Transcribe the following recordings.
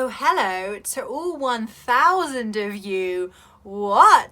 hello to all 1,000 of you. What?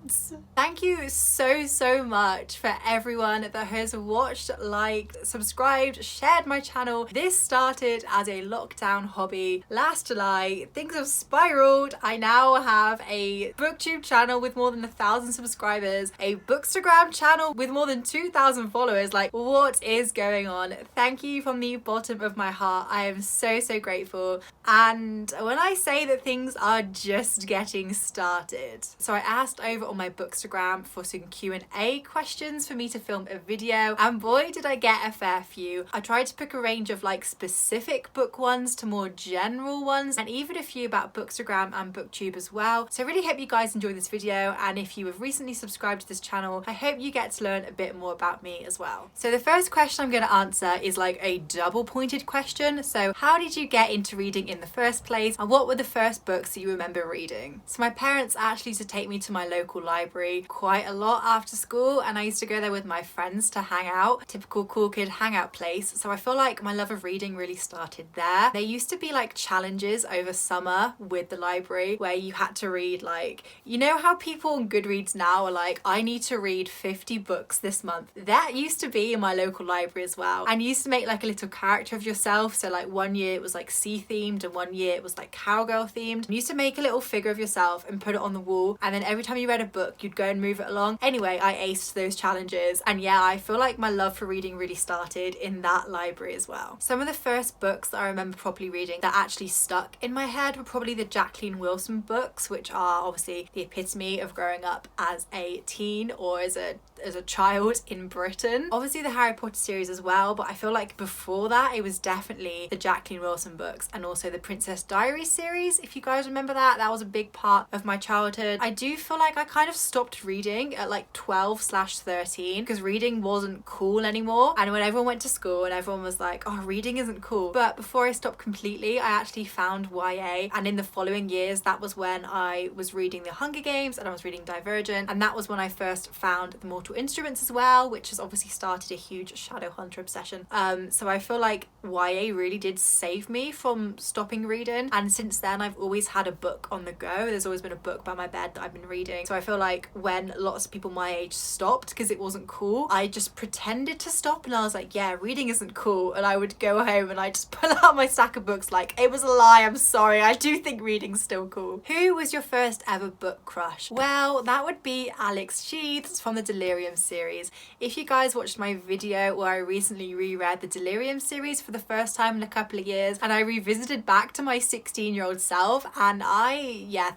Thank you so much for everyone that has watched, liked, subscribed, shared my channel. This started as a lockdown hobby last July. Things have spiraled. I now have a booktube channel with more than 1,000 subscribers, a Bookstagram channel with more than 2,000 followers. Like, what is going on? Thank you from the bottom of my heart. I am so grateful. And when I say that things are just getting started, so I asked over on my Bookstagram for some Q&A questions for me to film a video, and boy did I get a fair few. I tried to pick a range of like specific book ones to more general ones, and even a few about Bookstagram and booktube as well. So I really hope you guys enjoy this video, and if you have recently subscribed to this channel, I hope you get to learn a bit more about me as well. So the first question I'm going to answer is like a double pointed question. So how did you get into reading in the first place, and what were the first books that you remember reading? So my parents actually used to take me to my local library quite a lot after school, and I used to go there with my friends to hang out. Typical cool kid hangout place. So I feel like my love of reading really started there. There used to be like challenges over summer with the library where you had to read, like, you know how people on Goodreads now are like, I need to read 50 books this month. That used to be in my local library as well, and you used to make like a little character of yourself. So like one year it was like sea themed, and one year it was like cowgirl themed. You used to make a little figure of yourself and put it on the wall, and then every time you read a book you'd go and move it along. Anyway, I aced those challenges, and yeah, I feel like my love for reading really started in that library as well. Some of the first books that I remember properly reading that actually stuck in my head were probably the Jacqueline Wilson books, which are obviously the epitome of growing up as a teen or as a child in Britain. Obviously the Harry Potter series as well, but I feel like before that it was definitely the Jacqueline Wilson books, and also the Princess Diaries series. If you guys remember that was a big part of my childhood. I do feel like I kind of stopped reading at like 12/13 because reading wasn't cool anymore, and when everyone went to school and everyone was like, oh, reading isn't cool. But before I stopped completely, I actually found YA, and in the following years that was when I was reading The Hunger Games and I was reading Divergent, and that was when I first found the Mortal Instruments as well, which has obviously started a huge Shadowhunter obsession. So I feel like YA really did save me from stopping reading, and since then I've always had a book on the go. There's always been a book by my bed that I've been reading. So I feel like when lots of people my age stopped because it wasn't cool, I just pretended to stop, and I was like, yeah, reading isn't cool, and I would go home and I just pull out my stack of books like, it was a lie, I'm sorry, I do think reading's still cool. Who was your first ever book crush? Well, that would be Alex Sheaths from the Delirium series. If you guys watched my video where I recently reread the Delirium series for the first time in a couple of years, and I revisited back to my 16-year-old self, and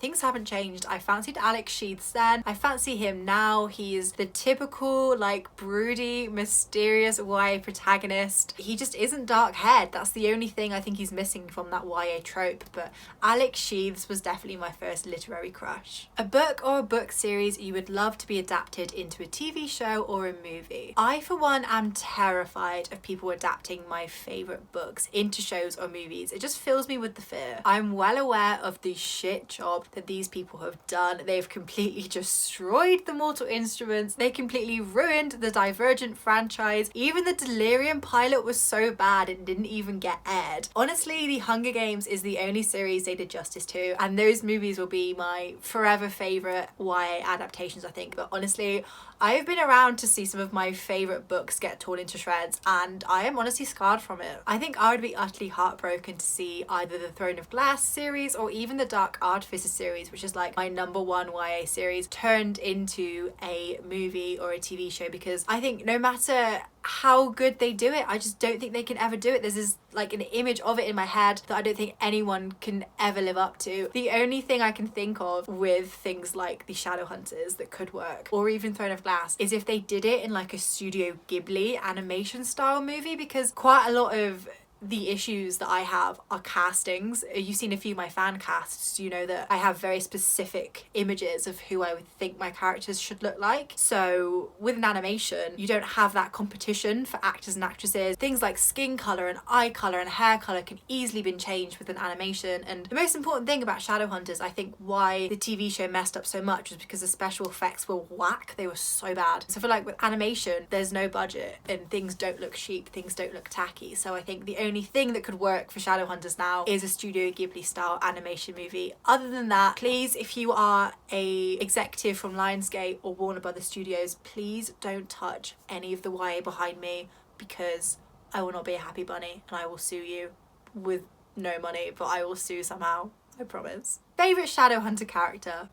things haven't changed. I fancied Alex Sheaths then, I fancy him now. He's the typical like broody, mysterious YA protagonist. He just isn't dark haired. That's the only thing I think he's missing from that YA trope, but Alex Sheaths was definitely my first literary crush. A book or a book series you would love to be adapted into a TV show or a movie? I for one am terrified of people adapting my favourite books into shows or movies. It just fills me with the fear. I'm well aware of the shit job that these people have done. They've completely destroyed the Mortal Instruments. They completely ruined the Divergent franchise. Even the Delirium pilot was so bad it didn't even get aired. Honestly, The Hunger Games is the only series they did justice to, and those movies will be my forever favourite YA adaptations, I think. But honestly, I've been around to see some of my favourite books get torn into shreds, and I am honestly scarred from it. I think I would be utterly heartbroken to see either the Throne of Glass series or even the Dark Artificer series, which is like my #1 YA series, turned into a movie or a TV show, because I think no matter how good they do it, I just don't think they can ever do it. There's this like an image of it in my head that I don't think anyone can ever live up to. The only thing I can think of with things like the Shadowhunters that could work, or even Throne of Glass, is if they did it in like a Studio Ghibli animation style movie, because quite a lot of the issues that I have are castings. You've seen a few of my fan casts, you know that I have very specific images of who I would think my characters should look like. So with an animation, you don't have that competition for actors and actresses. Things like skin colour and eye colour and hair colour can easily be changed with an animation. And the most important thing about Shadowhunters, I think why the TV show messed up so much, was because the special effects were whack. They were so bad. So I feel like with animation, there's no budget and things don't look cheap, things don't look tacky. So I think the only only thing that could work for Shadowhunters now is a Studio Ghibli style animation movie. Other than that, please, if you are a executive from Lionsgate or Warner Brothers Studios, please don't touch any of the YA behind me, because I will not be a happy bunny and I will sue you with no money, but I will sue somehow, I promise. Favourite Shadowhunter character?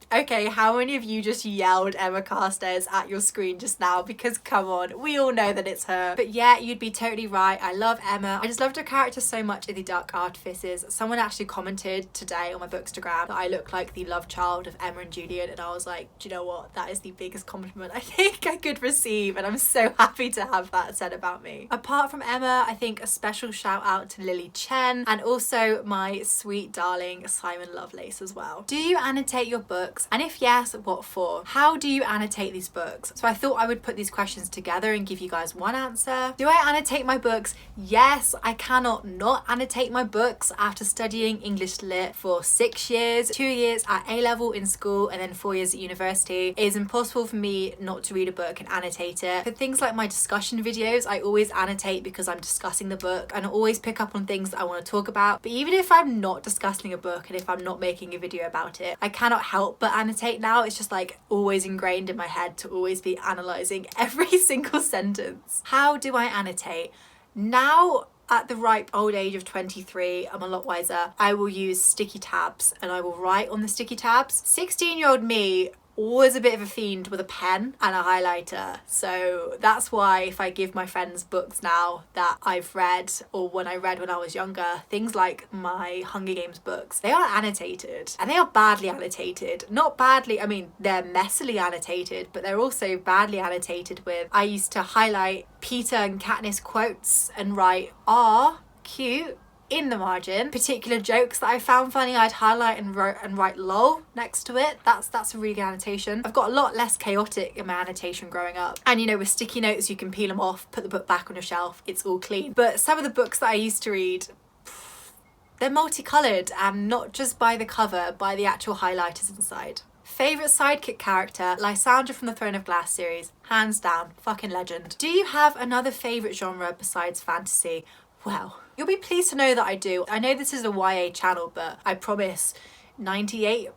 Okay, how many of you just yelled Emma Carstairs at your screen just now? Because come on, we all know that it's her. But yeah, you'd be totally right. I love Emma. I just loved her character so much in The Dark Artifices. Someone actually commented today on my Bookstagram that I look like the love child of Emma and Julian, and I was like, do you know what? That is the biggest compliment I think I could receive, and I'm so happy to have that said about me. Apart from Emma, I think a special shout out to Lily Chen, and also my sweet darling Simon Lovelace as well. Do you annotate your books? And if yes, what for? How do you annotate these books? So I thought I would put these questions together and give you guys one answer. Do I annotate my books? Yes, I cannot not annotate my books after studying English Lit for 6 years, 2 years at A-level in school and then 4 years at university. It is impossible for me not to read a book and annotate it. For things like my discussion videos, I always annotate because I'm discussing the book, and I always pick up on things that I want to talk about. But even if I'm not discussing a book and if I'm not making a video about it, I cannot help but annotate now. It's just like always ingrained in my head to always be analysing every single sentence. How do I annotate? Now, at the ripe old age of 23, I'm a lot wiser. I will use sticky tabs and I will write on the sticky tabs. 16-year-old me was a bit of a fiend with a pen and a highlighter, so that's why if I give my friends books now that I've read or when I read when I was younger, things like my Hunger Games books, they are annotated, and they are badly annotated. Not badly, I mean they're messily annotated, but they're also badly annotated with, I used to highlight Peter and Katniss quotes and write "ah, cute" in the margin. Particular jokes that I found funny, I'd highlight and write lol next to it. That's a really good annotation. I've got a lot less chaotic in my annotation growing up. And you know, with sticky notes, you can peel them off, put the book back on your shelf, it's all clean. But some of the books that I used to read, they're multicolored, and not just by the cover, by the actual highlighters inside. Favourite sidekick character? Lysandra from the Throne of Glass series. Hands down, fucking legend. Do you have another favourite genre besides fantasy? Well, you'll be pleased to know that I do. I know this is a YA channel, but I promise 98%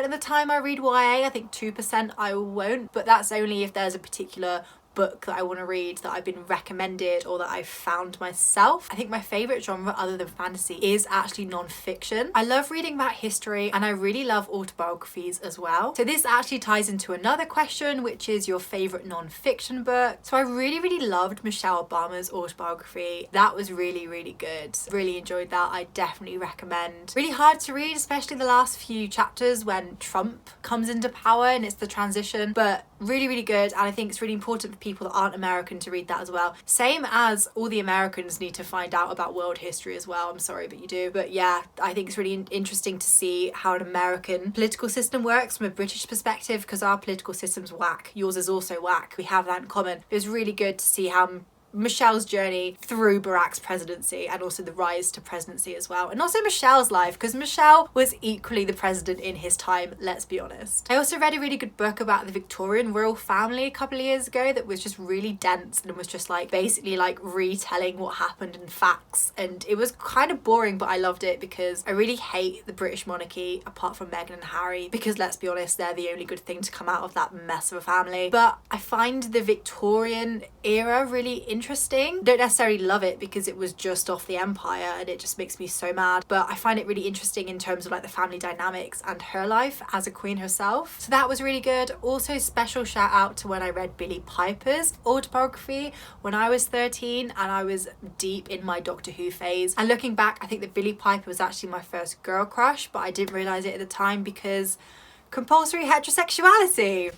of the time I read YA. I think 2% I won't, but that's only if there's a particular book that I want to read that I've been recommended or that I've found myself. I think my favourite genre other than fantasy is actually non-fiction. I love reading about history and I really love autobiographies as well. So this actually ties into another question, which is your favourite non-fiction book. So I really loved Michelle Obama's autobiography. That was really good. Really enjoyed that. I definitely recommend. Really hard to read, especially the last few chapters when Trump comes into power and it's the transition, but really good. And I think it's really important for people that aren't American to read that as well. Same as all the Americans need to find out about world history as well. I'm sorry, but you do. But yeah, I think it's really interesting to see how an American political system works from a British perspective, because our political system's whack. Yours is also whack. We have that in common. It was really good to see how Michelle's journey through Barack's presidency and also the rise to presidency as well, and also Michelle's life, because Michelle was equally the president in his time, let's be honest. I also read a really good book about the Victorian royal family a couple of years ago that was just really dense and was just like basically like retelling what happened in facts, and it was kind of boring, but I loved it because I really hate the British monarchy apart from Meghan and Harry, because let's be honest, they're the only good thing to come out of that mess of a family. But I find the Victorian era really interesting. Don't necessarily love it because it was just off the empire and it just makes me so mad, but I find it really interesting in terms of like the family dynamics and her life as a queen herself. So that was really good. Also special shout out to when I read Billie Piper's autobiography when I was 13 and I was deep in my Doctor Who phase, and looking back I think that Billie Piper was actually my first girl crush, but I didn't realise it at the time because compulsory heterosexuality.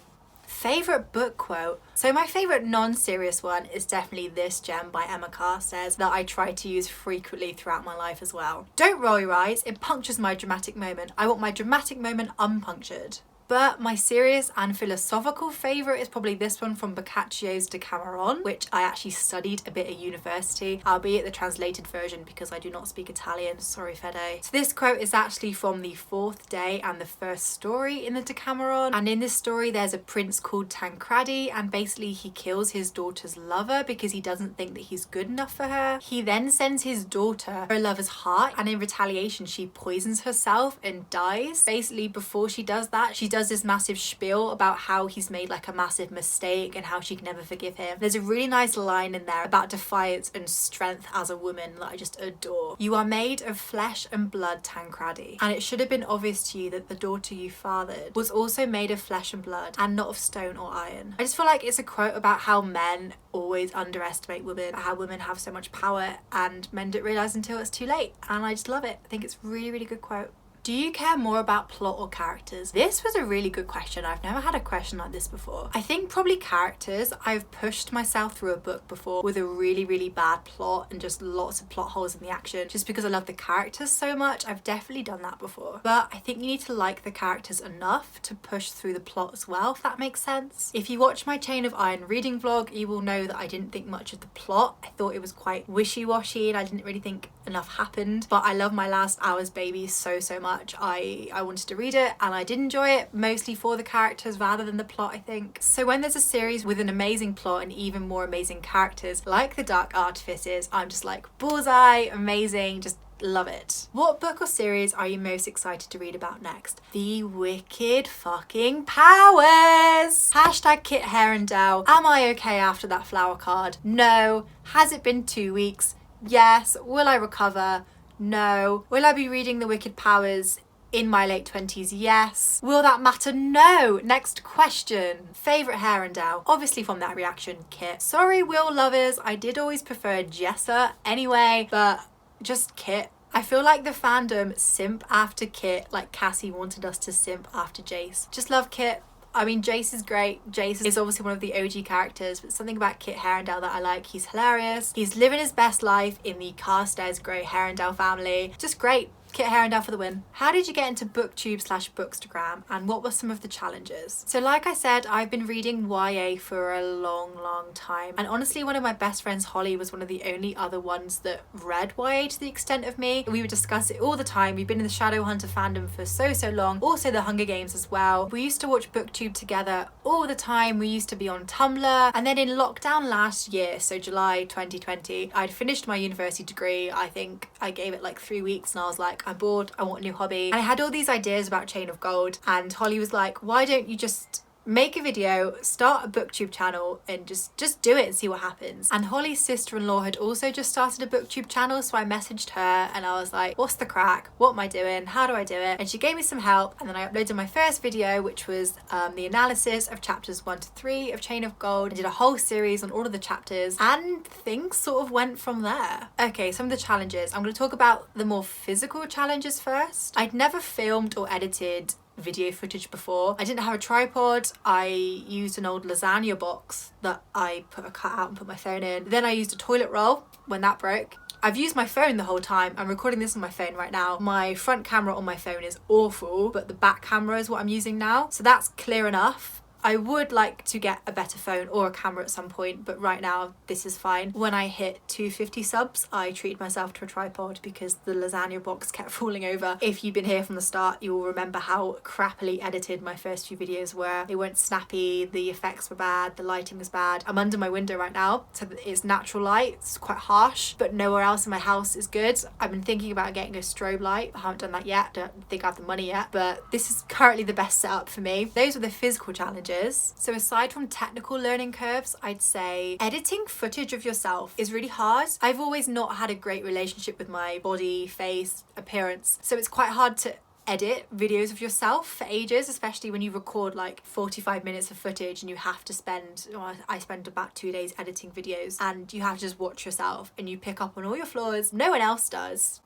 Favourite book quote? So my favourite non-serious one is definitely this gem by Emma Carstairs that I try to use frequently throughout my life as well. Don't roll your eyes, it punctures my dramatic moment. I want my dramatic moment unpunctured. But my serious and philosophical favourite is probably this one from Boccaccio's Decameron, which I actually studied a bit at university, albeit the translated version because I do not speak Italian. Sorry, Fede. So this quote is actually from the fourth day and the first story in the Decameron. And in this story, there's a prince called Tancredi, and basically he kills his daughter's lover because he doesn't think that he's good enough for her. He then sends his daughter her lover's heart, and in retaliation, she poisons herself and dies. Basically, before she does that, she does this massive spiel about how he's made like a massive mistake and how she can never forgive him. There's a really nice line in there about defiance and strength as a woman that I just adore. You are made of flesh and blood, Tancredi, and it should have been obvious to you that the daughter you fathered was also made of flesh and blood and not of stone or iron. I just feel like it's a quote about how men always underestimate women, how women have so much power and men don't realise until it's too late, and I just love it. I think it's a really, really good quote. Do you care more about plot or characters? This was a really good question. I've never had a question like this before. I think probably characters. I've pushed myself through a book before with a really, really bad plot and just lots of plot holes in the action just because I love the characters so much. I've definitely done that before. But I think you need to like the characters enough to push through the plot as well, if that makes sense. If you watch my Chain of Iron reading vlog, you will know that I didn't think much of the plot. I thought it was quite wishy-washy and I didn't really think enough happened. But I love My Last Hour's Baby so much. I wanted to read it and I did enjoy it, mostly for the characters rather than the plot, I think. So when there's a series with an amazing plot and even more amazing characters like The Dark Artifices, I'm just like, bullseye, amazing, just love it. What book or series are you most excited to read about next? The Wicked fucking Powers! Hashtag Kit Herondale. Am I okay after that flower card? No. Has it been 2 weeks? Yes. Will I recover? No. Will I be reading The Wicked Powers in my late 20s? Yes. Will that matter? No. Next question. Favourite Herondale? Obviously from that reaction, Kit. Sorry, Will lovers, I did always prefer Jessa anyway, but just Kit. I feel like the fandom simp after Kit like Cassie wanted us to simp after Jace. Just love Kit. I mean, Jace is great. Jace is obviously one of the OG characters, but something about Kit Herondale that I like. He's hilarious. He's living his best life in the Carstairs Grey Herondale family. Just great. Kit Herondale for the win. How did you get into booktube/bookstagram and what were some of the challenges? So like I said, I've been reading YA for a long time, and honestly one of my best friends, Holly, was one of the only other ones that read YA to the extent of me. We would discuss it all the time. We've been in the Shadowhunter fandom for so long, also the Hunger Games as well. We used to watch booktube together all the time. We used to be on Tumblr, and then in lockdown last year, so July 2020, I'd finished my university degree. I think I gave it like 3 weeks and I was like, I'm bored, I want a new hobby. And I had all these ideas about Chain of Gold, and Holly was like, why don't you just make a video, start a booktube channel and just do it and see what happens. And Holly's sister-in-law had also just started a booktube channel, so I messaged her and I was like, what's the crack? What am I doing? How do I do it? And she gave me some help, and then I uploaded my first video, which was the analysis of chapters 1 to 3 of Chain of Gold. I did a whole series on all of the chapters and things sort of went from there. Okay, some of the challenges. I'm going to talk about the more physical challenges first. I'd never filmed or edited video footage before. I didn't have a tripod. I used an old lasagna box that I put a cut out and put my phone in. Then I used a toilet roll when that broke. I've used my phone the whole time. I'm recording this on my phone right now. My front camera on my phone is awful, but the back camera is what I'm using now. So that's clear enough. I would like to get a better phone or a camera at some point, but right now this is fine. When I hit 250 subs, I treated myself to a tripod because the lasagna box kept falling over. If you've been here from the start, you will remember how crappily edited my first few videos were. They weren't snappy, the effects were bad, the lighting was bad. I'm under my window right now, so it's natural light. It's quite harsh, but nowhere else in my house is good. I've been thinking about getting a strobe light. I haven't done that yet. Don't think I have the money yet, but this is currently the best setup for me. Those were the physical challenges. So aside from technical learning curves, I'd say editing footage of yourself is really hard. I've always not had a great relationship with my body, face, appearance, so it's quite hard to edit videos of yourself for ages, especially when you record like 45 minutes of footage and you have to spend, I spend about 2 days editing videos, and you have to just watch yourself and you pick up on all your flaws. No one else does,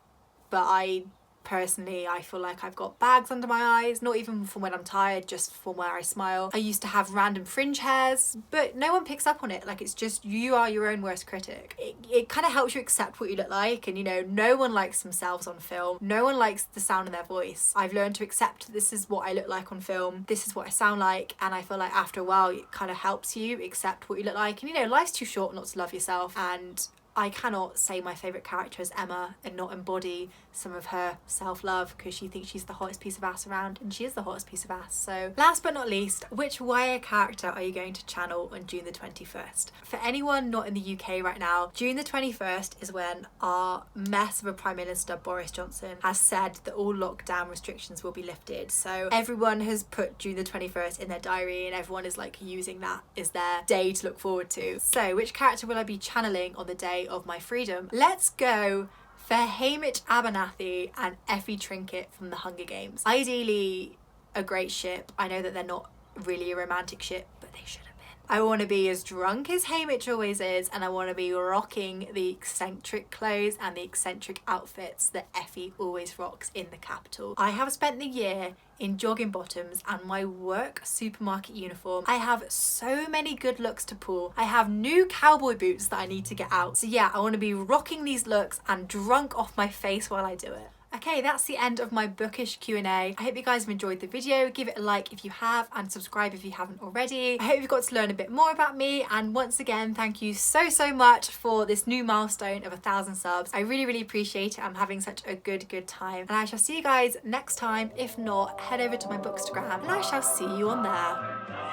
but I personally, I feel like I've got bags under my eyes, not even from when I'm tired, just from where I smile. I used to have random fringe hairs, but no one picks up on it. Like, it's just, you are your own worst critic. It kind of helps you accept what you look like, and you know, no one likes themselves on film. No one likes the sound of their voice. I've learned to accept this is what I look like on film, this is what I sound like, and I feel like after a while it kind of helps you accept what you look like. And you know, life's too short not to love yourself, and I cannot say my favourite character is Emma and not embody some of her self-love, because she thinks she's the hottest piece of ass around, and she is the hottest piece of ass. So last but not least, which YA character are you going to channel on June the 21st? For anyone not in the UK right now, June the 21st is when our mess of a Prime Minister, Boris Johnson, has said that all lockdown restrictions will be lifted. So everyone has put June the 21st in their diary, and everyone is like using that as their day to look forward to. So which character will I be channeling on the day of my freedom? Let's go for Haymitch Abernathy and Effie Trinket from the Hunger Games. Ideally a great ship. I know that they're not really a romantic ship, but they should have been. I want to be as drunk as Haymitch always is, and I want to be rocking the eccentric clothes and the eccentric outfits that Effie always rocks in the capital. I have spent the year in jogging bottoms and my work supermarket uniform. I have so many good looks to pull. I have new cowboy boots that I need to get out. So yeah, I want to be rocking these looks and drunk off my face while I do it. Okay, that's the end of my Bookish Q&A. I hope you guys have enjoyed the video. Give it a like if you have, and subscribe if you haven't already. I hope you've got to learn a bit more about me, and once again, thank you so much for this new milestone of 1,000 subs. I really appreciate it. I'm having such a good time, and I shall see you guys next time. If not, head over to my Bookstagram and I shall see you on there.